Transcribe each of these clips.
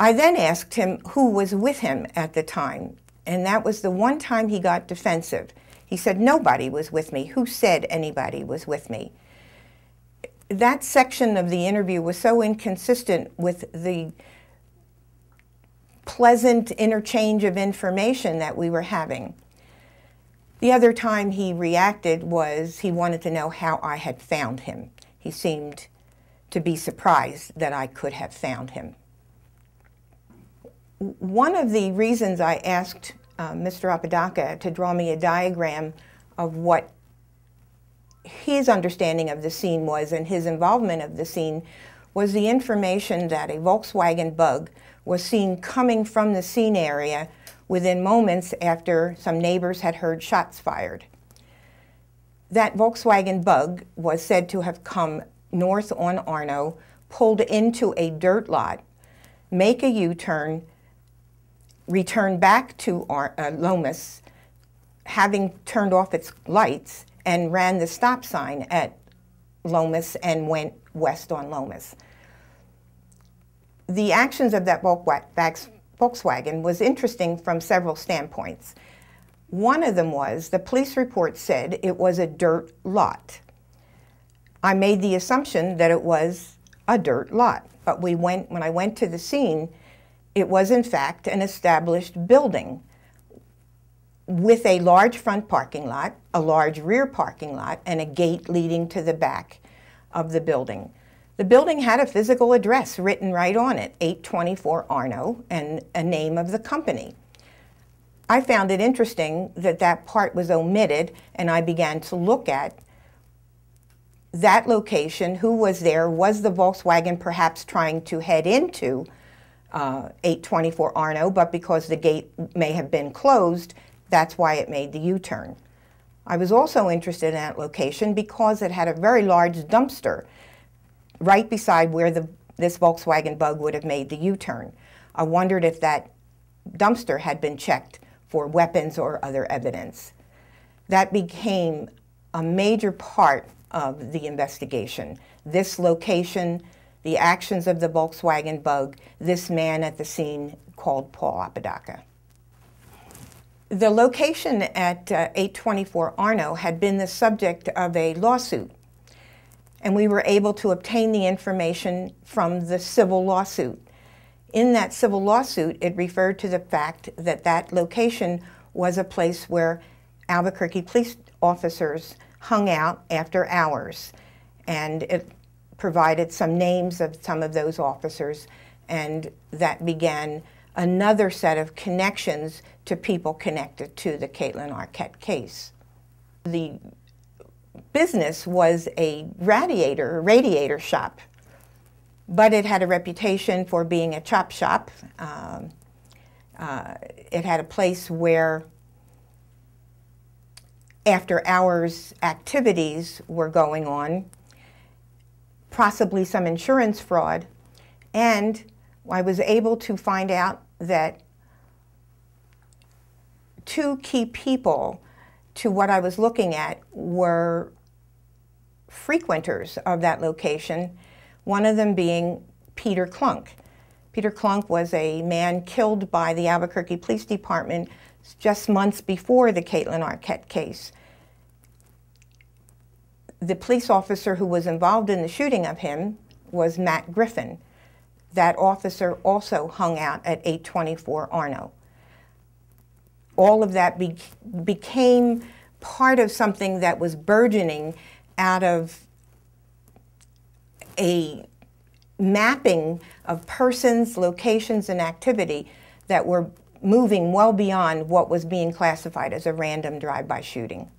I then asked him who was with him at the time, and that was the one time he got defensive. He said, "Nobody was with me." Who said anybody was with me? That section of the interview was so inconsistent with the pleasant interchange of information that we were having. The other time he reacted was he wanted to know how I had found him. He seemed to be surprised that I could have found him. One of the reasons I asked Mr. Apodaca to draw me a diagram of what his understanding of the scene was and his involvement of the scene was the information that a Volkswagen Bug was seen coming from the scene area within moments after some neighbors had heard shots fired. That Volkswagen Bug was said to have come north on Arno, pulled into a dirt lot, make a U-turn, return back to Lomas, having turned off its lights, and ran the stop sign at Lomas and went west on Lomas. The actions of that Volkswagen was interesting from several standpoints. One of them was the police report said it was a dirt lot. I made the assumption that it was a dirt lot, but when I went to the scene, it was in fact an established building with a large front parking lot, a large rear parking lot, and a gate leading to the back of the building. The building had a physical address written right on it, 824 Arno, and a name of the company. I found it interesting that that part was omitted, and I began to look at that location, who was there, was the Volkswagen perhaps trying to head into 824 Arno, but because the gate may have been closed, that's why it made the U-turn. I was also interested in that location because it had a very large dumpster right beside where this Volkswagen Bug would have made the U-turn. I wondered if that dumpster had been checked for weapons or other evidence. That became a major part of the investigation. This location, the actions of the Volkswagen Bug, this man at the scene called Paul Apodaca. The location at 824 Arno had been the subject of a lawsuit, and we were able to obtain the information from the civil lawsuit. In that civil lawsuit, it referred to the fact that that location was a place where Albuquerque police officers hung out after hours, and it provided some names of some of those officers, and that began another set of connections to people connected to the Kaitlyn Arquette case. The business was a radiator shop, but it had a reputation for being a chop shop. It had a place where after hours activities were going on, possibly some insurance fraud, and I was able to find out that two key people to what I was looking at were frequenters of that location, one of them being Peter Klunk. Peter Klunk was a man killed by the Albuquerque Police Department just months before the Kaitlyn Arquette case. The police officer who was involved in the shooting of him was Matt Griffin. That officer also hung out at 824 Arno. All of that became part of something that was burgeoning out of a mapping of persons, locations, and activity that were moving well beyond what was being classified as a random drive-by shooting.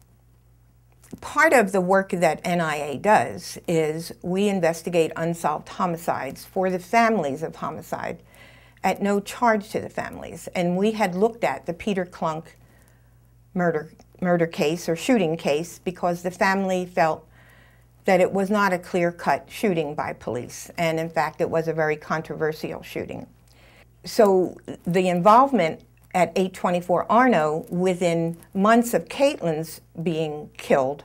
Part of the work that NIA does is we investigate unsolved homicides for the families of homicide at no charge to the families. And we had looked at the Peter Klunk murder case or shooting case because the family felt that it was not a clear-cut shooting by police. And in fact, it was a very controversial shooting. So the involvement at 824 Arno within months of Kaitlyn's being killed,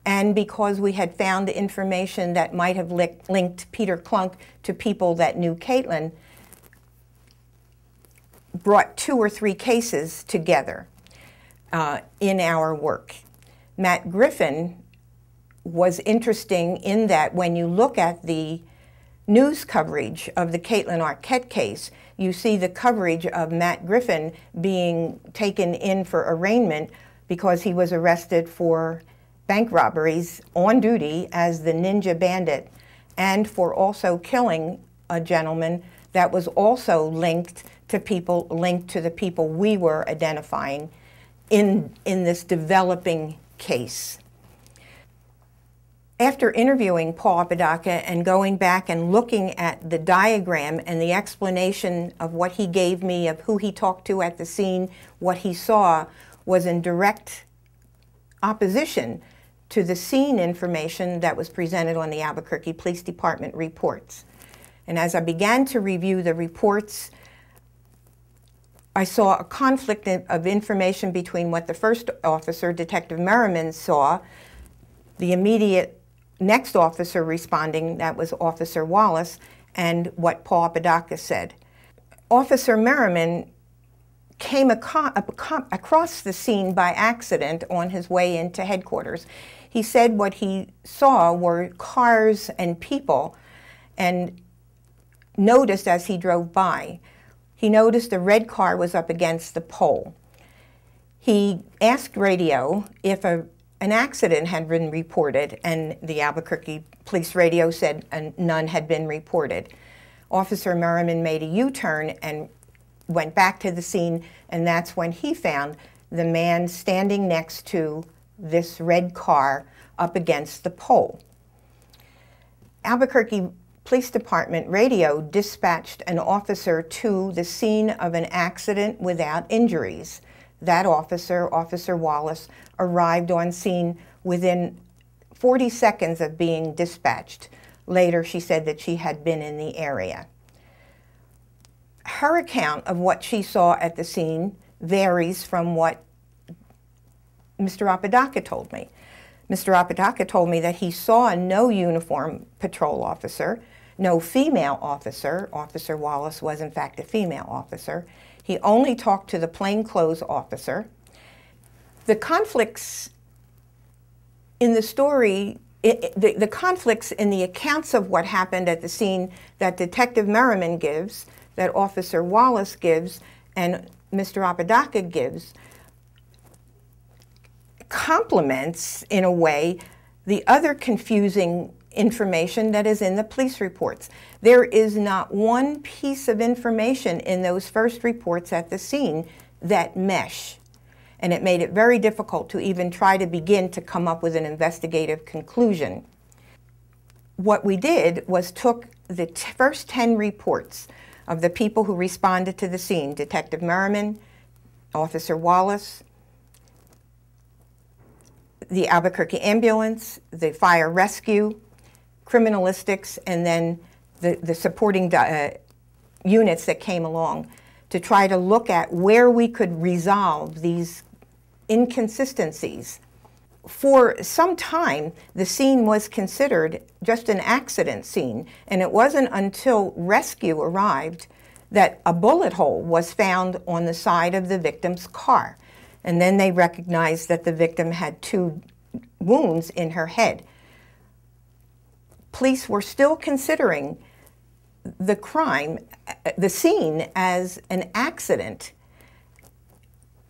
and because we had found information that might have linked Peter Klunk to people that knew Kaitlyn, brought 2 or 3 cases together in our work. Matt Griffin was interesting in that when you look at the news coverage of the Kaitlyn Arquette case, you see the coverage of Matt Griffin being taken in for arraignment because he was arrested for bank robberies on duty as the Ninja Bandit, and for also killing a gentleman that was also linked to the people we were identifying in this developing case. After interviewing Paul Apodaca and going back and looking at the diagram and the explanation of what he gave me, of who he talked to at the scene, what he saw was in direct opposition to the scene information that was presented on the Albuquerque Police Department reports. And as I began to review the reports, I saw a conflict of information between what the first officer, Detective Merriman, saw, the immediate next officer responding, that was Officer Wallace, and what Paul Apodaca said. Officer Merriman came across the scene by accident on his way into headquarters. He said what he saw were cars and people, and noticed as he drove by, he noticed a red car was up against the pole. He asked radio if an accident had been reported, and the Albuquerque police radio said none had been reported. Officer Merriman made a U-turn and went back to the scene, and that's when he found the man standing next to this red car up against the pole. Albuquerque Police Department radio dispatched an officer to the scene of an accident without injuries. That officer, Officer Wallace, arrived on scene within 40 seconds of being dispatched. Later, she said that she had been in the area. Her account of what she saw at the scene varies from what Mr. Apodaca told me. Mr. Apodaca told me that he saw no uniformed patrol officer, no female officer. Officer Wallace was in fact a female officer. He only talked to the plainclothes officer. The conflicts in the story, the conflicts in the accounts of what happened at the scene that Detective Merriman gives, that Officer Wallace gives, and Mr. Apodaca gives, complements, in a way, the other confusing information that is in the police reports. There is not one piece of information in those first reports at the scene that mesh, and it made it very difficult to even try to begin to come up with an investigative conclusion. What we did was took the first 10 reports of the people who responded to the scene, Detective Merriman, Officer Wallace, the Albuquerque ambulance, the fire rescue, criminalistics, and then the supporting units that came along to try to look at where we could resolve these inconsistencies. For some time, the scene was considered just an accident scene, and it wasn't until rescue arrived that a bullet hole was found on the side of the victim's car. And then they recognized that the victim had 2 wounds in her head. Police were still considering the crime, the scene, as an accident.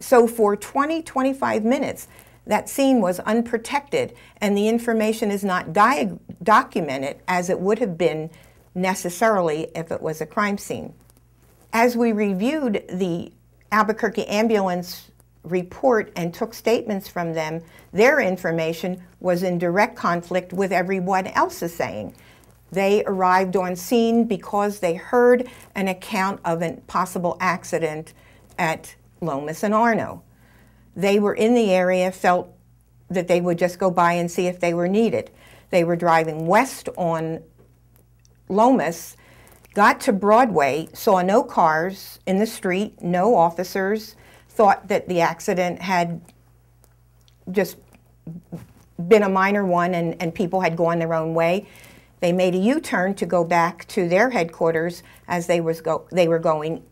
So for 20-25 minutes, that scene was unprotected, and the information is not documented as it would have been necessarily if it was a crime scene. As we reviewed the Albuquerque ambulance report and took statements from them, their information was in direct conflict with everyone else is saying. They arrived on scene because they heard an account of a possible accident at Lomas and Arno. They were in the area, felt that they would just go by and see if they were needed. They were driving west on Lomas, got to Broadway, saw no cars in the street, no officers, thought that the accident had just been a minor one and people had gone their own way. They made a U-turn to go back to their headquarters as they were going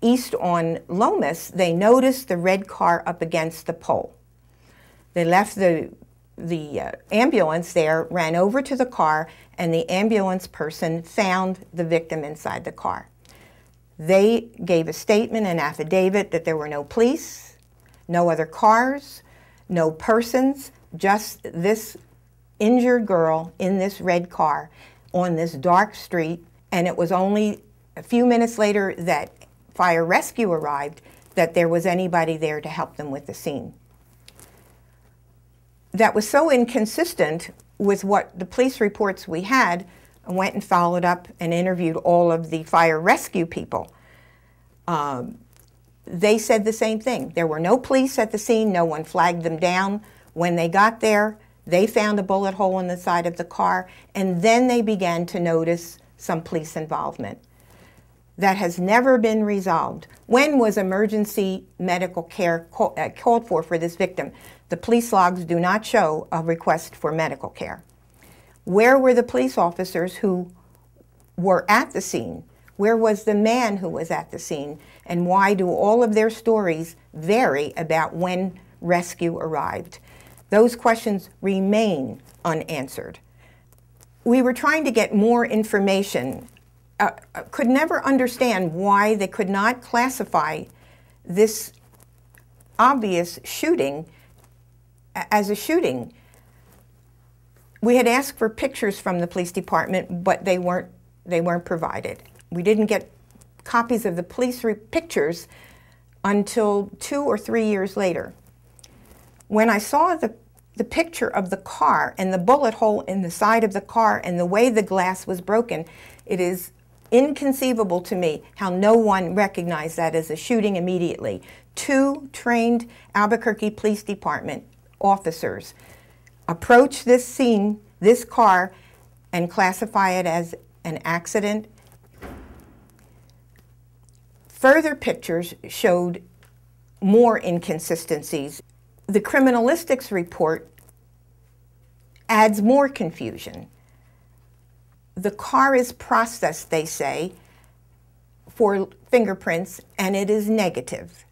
east on Lomas, they noticed the red car up against the pole. They left the ambulance there, ran over to the car, and the ambulance person found the victim inside the car. They gave a statement, an affidavit, that there were no police, no other cars, no persons, just this injured girl in this red car on this dark street. And it was only a few minutes later that fire rescue arrived that there was anybody there to help them with the scene. That was so inconsistent with what the police reports we had. I went and followed up and interviewed all of the fire rescue people. They said the same thing. There were no police at the scene. No one flagged them down. When they got there, they found a bullet hole in the side of the car, and then they began to notice some police involvement. That has never been resolved. When was emergency medical care called for this victim? The police logs do not show a request for medical care. Where were the police officers who were at the scene? Where was the man who was at the scene? And why do all of their stories vary about when rescue arrived? Those questions remain unanswered. We were trying to get more information. Could never understand why they could not classify this obvious shooting as a shooting. We had asked for pictures from the police department, but they weren't provided. We didn't get copies of the police pictures until 2 or 3 years later. When I saw the picture of the car and the bullet hole in the side of the car and the way the glass was broken, it is inconceivable to me how no one recognized that as a shooting immediately. 2 trained Albuquerque Police Department officers approach this scene, this car, and classify it as an accident. Further pictures showed more inconsistencies. The criminalistics report adds more confusion. The car is processed, they say, for fingerprints, and it is negative.